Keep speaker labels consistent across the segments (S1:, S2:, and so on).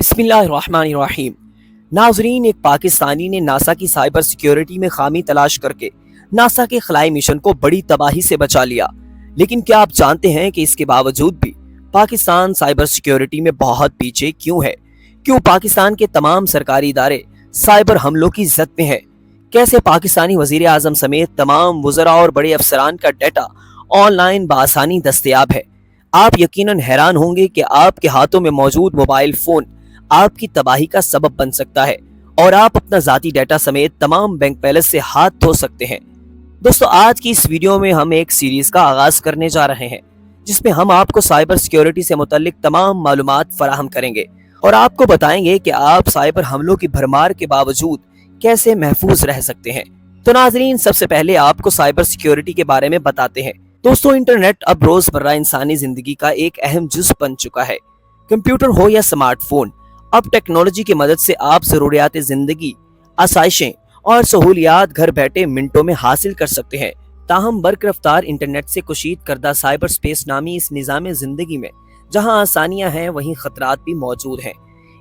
S1: बिस्मिल्लाहिर्रहमानिर्रहीम। नाजरीन, एक पाकिस्तानी ने नासा की साइबर सिक्योरिटी में खामी तलाश करके नासा के खलाई मिशन को बड़ी तबाही से बचा लिया। लेकिन क्या आप जानते हैं कि इसके बावजूद भी पाकिस्तान साइबर सिक्योरिटी में बहुत पीछे क्यों है? क्यों पाकिस्तान के तमाम सरकारी इदारे साइबर हमलों की जद में है? कैसे पाकिस्तानी वजीर आजम समेत तमाम वज़रा और बड़े अफसरान का डाटा ऑनलाइन बआसानी दस्तयाब है? आप यकीनन हैरान होंगे कि आपके हाथों में मौजूद मोबाइल फोन आपकी तबाही का सबब बन सकता है और आप अपना ज़ाती डाटा समेत तमाम बैंक बैलेंस से हाथ धो सकते हैं। दोस्तों, आज की इस वीडियो में हम एक सीरीज का आगाज करने जा रहे हैं जिसमें हम आपको साइबर सिक्योरिटी से मुतल्लिक तमाम मालूमात फराहम करेंगे और आपको बताएंगे कि आप साइबर हमलों की भरमार के बावजूद कैसे महफूज रह सकते हैं। तो नाजरीन, सबसे पहले आपको साइबर सिक्योरिटी के बारे में बताते हैं। दोस्तों, इंटरनेट अब रोजमर्रा इंसानी जिंदगी का एक अहम जुज़ बन चुका है। कंप्यूटर हो या स्मार्टफोन, अब टेक्नोलॉजी की मदद से आप ज़रूरियात ज़िंदगी, आसाइशें और सहूलियात घर बैठे मिनटों में हासिल कर सकते हैं। ताहम बर्क रफ्तार इंटरनेट से कुशीद करदा साइबर स्पेस नामी इस निज़ाम ज़िंदगी में जहां आसानियां हैं वहीं खतरात भी मौजूद हैं।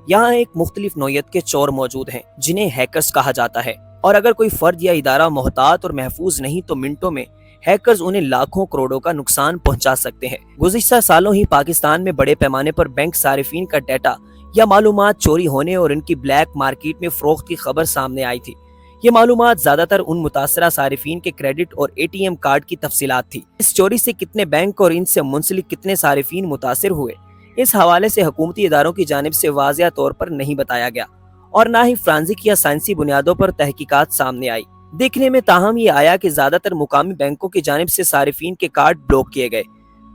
S1: यहाँ एक मुख्तलिफ नौयत के चोर मौजूद हैं जिन्हें हैकर्स कहा जाता है, और अगर कोई फर्द या इदारा मोहतात और महफूज नहीं तो मिनटों में हैकर्स उन्हें लाखों करोड़ों का नुकसान पहुंचा सकते हैं। गुज़िश्ता सालों ही पाकिस्तान में बड़े पैमाने पर बैंक सारिफीन का डाटा या मालूमात चोरी होने और इनकी ब्लैक मार्केट में फरोख्त की खबर सामने आई थी। ये मालूमात ज्यादातर उन मुतासरा सारिफीन के क्रेडिट और ATM कार्ड की तफसीलात थी। इस चोरी से कितने बैंक और इनसे मुंसलिक कितने सारिफीन मुतासिर हुए, इस हवाले से हुकूमती इदारों की जानिब से वाज़िया तौर पर नहीं बताया गया और न ही फ्रांसिक या साइंसी बुनियादों पर तहकीकात सामने आई। देखने में ताहम ये आया कि ज्यादातर मुकामी बैंकों की जानिब से सारिफीन के कार्ड ब्लॉक किए गए,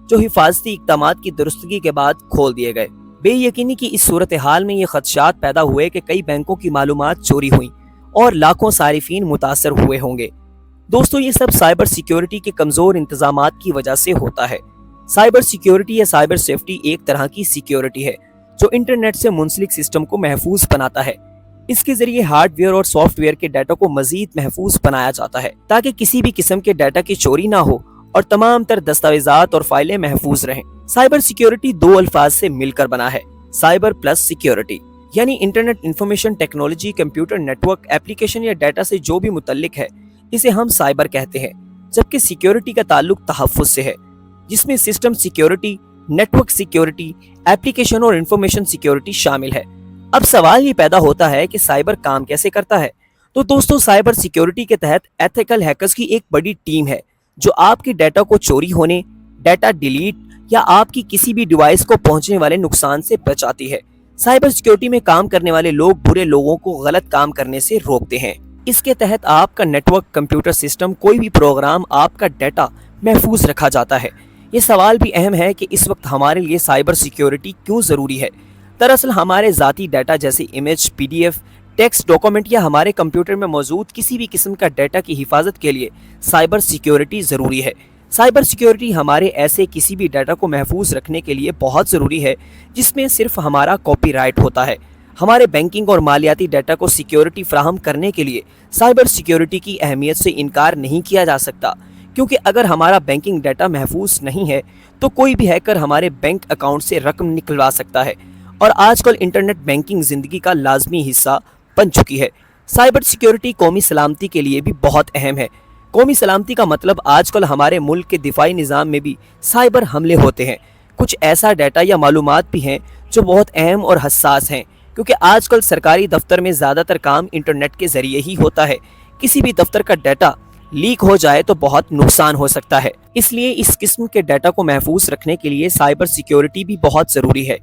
S1: जो हिफाजती इक़दामात की दुरुस्तगी के बाद खोल दिए गए। बेयकीनी की इस सूरत हाल में ये खदशात पैदा हुए कि कई बैंकों की मालूमात चोरी हुई और लाखों सारिफीन मुतासर हुए होंगे। दोस्तों, ये सब साइबर सिक्योरिटी के कमजोर इंतजामात की वजह से होता है। साइबर सिक्योरिटी या साइबर सेफ्टी एक तरह की सिक्योरिटी है जो इंटरनेट से मुंसलिक सिस्टम को महफूज बनाता है। इसके जरिए हार्डवेयर और सॉफ्टवेयर के डाटा को मजीद महफूज बनाया जाता है ताकि किसी भी किस्म के डाटा की चोरी ना हो और तमाम तर दस्तावेजात और फाइलें महफूज रहें। साइबर सिक्योरिटी दो अल्फाज से मिलकर बना है, साइबर प्लस सिक्योरिटी, यानी internet information technology, computer network, application या डाटा से जो भी मुतल्लिक है इसे हम साइबर कहते हैं। जबकि सिक्योरिटी का ताल्लुक तहफ़्फ़ुज़ से है, जिसमें system security, network security, application और इंफॉर्मेशन सिक्योरिटी शामिल है। अब सवाल ये पैदा होता है कि साइबर काम कैसे करता है। तो दोस्तों, साइबर सिक्योरिटी के तहत एथिकल हैकर्स की एक बड़ी टीम है जो आपके डाटा को चोरी होने, डाटा डिलीट या आपकी किसी भी डिवाइस को पहुंचने वाले नुकसान से बचाती है। साइबर सिक्योरिटी में काम करने वाले लोग बुरे लोगों को गलत काम करने से रोकते हैं। इसके तहत आपका नेटवर्क, कंप्यूटर सिस्टम, कोई भी प्रोग्राम, आपका डाटा महफूज रखा जाता है। ये सवाल भी अहम है कि इस वक्त हमारे लिए साइबर सिक्योरिटी क्यों ज़रूरी है। दरअसल हमारे ज़ाती डाटा जैसे इमेज, PDF, टेक्स्ट, डॉक्यूमेंट या हमारे कंप्यूटर में मौजूद किसी भी किस्म का डाटा की हिफाजत के लिए साइबर सिक्योरिटी ज़रूरी है। साइबर सिक्योरिटी हमारे ऐसे किसी भी डाटा को महफूज रखने के लिए बहुत ज़रूरी है जिसमें सिर्फ हमारा कॉपीराइट होता है। हमारे बैंकिंग और मालियाती डाटा को सिक्योरिटी फ्राहम करने के लिए साइबर सिक्योरिटी की अहमियत से इनकार नहीं किया जा सकता, क्योंकि अगर हमारा बैंकिंग डाटा महफूज नहीं है तो कोई भी हैकर हमारे बैंक अकाउंट से रकम निकलवा सकता है और आजकल इंटरनेट बैंकिंग ज़िंदगी का लाजमी हिस्सा बन चुकी है। साइबर सिक्योरिटी कौमी सलामती के लिए भी बहुत अहम है। कौमी सलामती का मतलब आजकल हमारे मुल्क के दिफाई निज़ाम में भी साइबर हमले होते हैं। कुछ ऐसा डाटा या मालूमात भी हैं जो बहुत अहम और हसास हैं, क्योंकि आजकल सरकारी दफ्तर में ज़्यादातर काम इंटरनेट के ज़रिए ही होता है। किसी भी दफ्तर का डाटा लीक हो जाए तो बहुत नुकसान हो सकता है। इसलिए इस किस्म के डाटा को महफूज रखने के लिए साइबर सिक्योरिटी भी बहुत ज़रूरी है।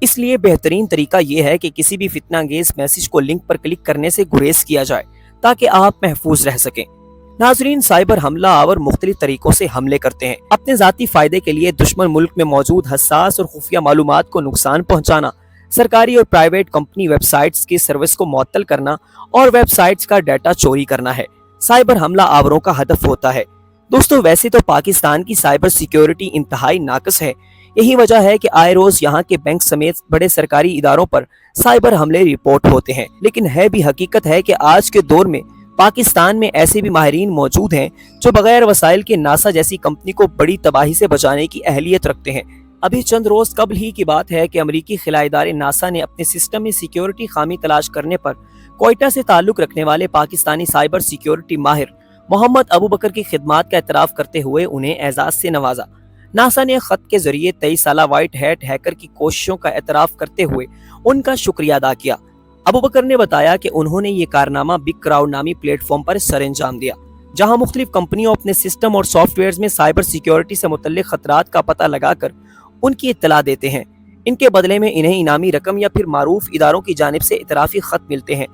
S1: इसलिए बेहतरीन तरीका यह है कि किसी भी फितनांगेज मैसेज को लिंक पर क्लिक करने से गुरेज किया जाए ताकि आप महफूज रह सकें। नाजरीन, साइबर हमला आवर मुख्तलिफ तरीकों से हमले करते हैं। अपने ज़ाती फ़ायदे के लिए दुश्मन मुल्क में मौजूद हसास और खुफिया मालूमात को नुकसान पहुँचाना, सरकारी और प्राइवेट कंपनी वेबसाइट्स की सर्विस को मुअत्तल करना और वेबसाइट्स का डाटा चोरी करना है साइबर हमला आवरों का हदफ होता है। दोस्तों, वैसे तो पाकिस्तान की साइबर सिक्योरिटी इंतहाई नाकस है। यही वजह है कि आए रोज यहाँ के बैंक समेत बड़े सरकारी इदारों पर साइबर हमले रिपोर्ट होते हैं। लेकिन है भी हकीकत है कि आज के दौर में पाकिस्तान में ऐसे भी माहिरीन मौजूद हैं जो बगैर वसाइल के नासा जैसी कंपनी को बड़ी तबाही से बचाने की अहलियत रखते हैं। ابھی چند روز قبل ہی کی بات ہے کہ امریکی خلائی ادارے ناسا نے اپنے سسٹم میں سیکیورٹی خامی تلاش کرنے پر کوئٹہ سے تعلق رکھنے والے پاکستانی سائبر سیکیورٹی ماہر محمد ابو بکر کی خدمات کا اعتراف کرتے ہوئے انہیں اعزاز سے نوازا۔ ناسا نے خط کے ذریعے 23 سالہ وائٹ ہیٹ ہیکر کی کوششوں کا اعتراف کرتے ہوئے ان کا شکریہ ادا کیا۔ ابو بکر نے بتایا کہ انہوں نے یہ کارنامہ بگ کراؤڈ نامی پلیٹ فارم پر سر انجام دیا، جہاں مختلف کمپنیوں اپنے سسٹم اور سافٹ ویئرز میں سائبر سیکیورٹی سے متعلق خطرات کا پتہ لگا کر ان کی اطلاع دیتے ہیں۔ ان کے بدلے میں انہیں انعامی رقم یا پھر معروف اداروں کی جانب سے اعترافی خط ملتے ہیں۔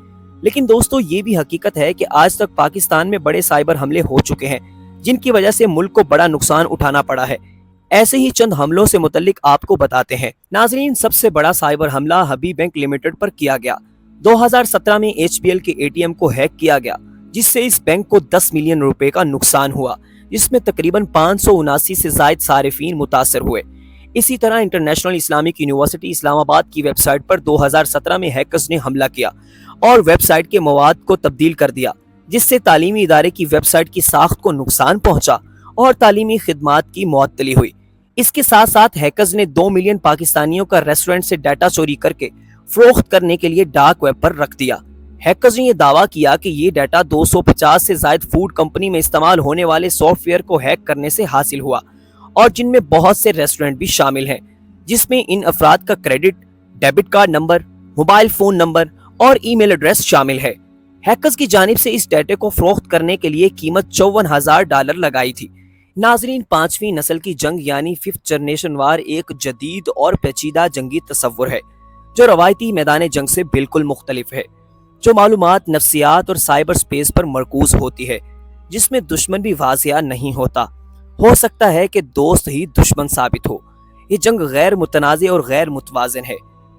S1: لیکن دوستو، یہ بھی حقیقت ہے کہ آج تک پاکستان میں بڑے سائبر حملے ہو چکے ہیں، جن کی وجہ سے ملک کو بڑا نقصان اٹھانا پڑا ہے۔ ایسے ہی چند حملوں سے متعلق آپ کو بتاتے ہیں۔ ناظرین، سب سے بڑا سائبر حملہ حبیب بینک لمیٹڈ پر کیا گیا۔ 2017 میں HBL کے ATM کو ہیک کیا گیا، جس سے اس بینک کو 10 ملین روپے کا نقصان ہوا، جس میں تقریباً 579 سے زائد صارفین متاثر ہوئے۔ اسی طرح انٹرنیشنل اسلامک یونیورسٹی اسلام آباد کی ویب سائٹ پر 2017 میں ہیکرز نے حملہ کیا اور ویب سائٹ کے مواد کو تبدیل کر دیا، جس سے تعلیمی ادارے کی ویب سائٹ کی ساخت کو نقصان پہنچا اور تعلیمی خدمات کی معطلی ہوئی۔ اس کے ساتھ ساتھ ہیکرز نے 2 ملین پاکستانیوں کا ریسٹورنٹ سے ڈیٹا چوری کر کے فروخت کرنے کے لیے ڈارک ویب پر رکھ دیا۔ ہیکرز نے یہ دعویٰ کیا کہ یہ ڈیٹا 250 سے زائد فوڈ کمپنی میں استعمال ہونے والے سافٹ ویئر کو ہیک کرنے سے حاصل ہوا، اور جن میں بہت سے ریسٹورنٹ بھی شامل ہیں، جس میں ان افراد کا credit, debit card number, mobile phone number اور ای میل ایڈریس شامل ہے۔ ہیکرز کی جانب سے اس ڈیٹا کو فروخت کرنے کے لیے قیمت $54,000 لگائی تھی۔ ناظرین، 5ویں نسل کی جنگ یعنی 5th جنریشن وار ایک جدید اور پیچیدہ جنگی تصور ہے، جو روایتی میدان جنگ سے بالکل مختلف ہے، جو معلومات، نفسیات اور سائبر سپیس پر مرکوز ہوتی ہے، جس میں دشمن بھی واضح نہیں ہوتا، ہو سکتا ہے کہ دوست ہی دشمن ثابت ہو۔ یہ جنگ غیر متنازع اور غیر متوازن ہے،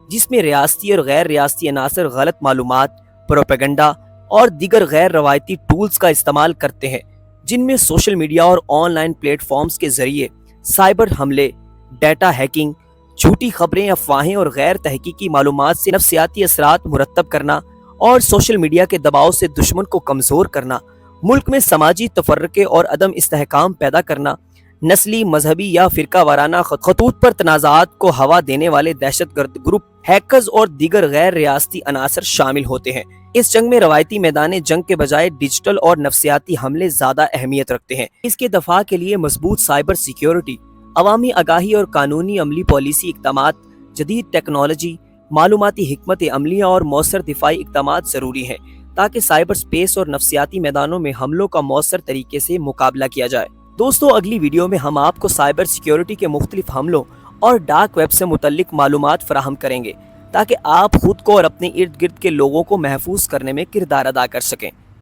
S1: جس میں ریاستی اور غیر ریاستی عناصر غلط معلومات، پروپیگنڈا اور دیگر غیر روایتی ٹولز کا استعمال کرتے ہیں، جن میں سوشل میڈیا اور آن لائن پلیٹ فارمز کے ذریعے سائبر حملے، ڈیٹا ہیکنگ، جھوٹی خبریں، افواہیں اور غیر تحقیقی معلومات سے نفسیاتی اثرات مرتب کرنا اور سوشل میڈیا کے دباؤ سے دشمن کو کمزور کرنا، ملک میں سماجی تفرقے اور عدم استحکام پیدا کرنا، نسلی، مذہبی یا فرقہ وارانہ خطوط پر تنازعات کو ہوا دینے والے دہشت گرد گروپ، ہیکرز اور دیگر غیر ریاستی عناصر شامل ہوتے ہیں۔ اس جنگ میں روایتی میدان جنگ کے بجائے ڈیجیٹل اور نفسیاتی حملے زیادہ اہمیت رکھتے ہیں۔ اس کے دفاع کے لیے مضبوط سائبر سیکیورٹی، عوامی آگاہی اور قانونی عملی پالیسی اقدامات، جدید ٹیکنالوجی، معلوماتی حکمت عملیہ اور مؤثر دفاعی اقدامات ضروری ہیں، تاکہ سائبر سپیس اور نفسیاتی میدانوں میں حملوں کا مؤثر طریقے سے مقابلہ کیا جائے۔ دوستو، اگلی ویڈیو میں ہم آپ کو سائبر سیکیورٹی کے مختلف حملوں اور ڈارک ویب سے متعلق معلومات فراہم کریں گے، تاکہ آپ خود کو اور اپنے ارد گرد کے لوگوں کو محفوظ کرنے میں کردار ادا کر سکیں۔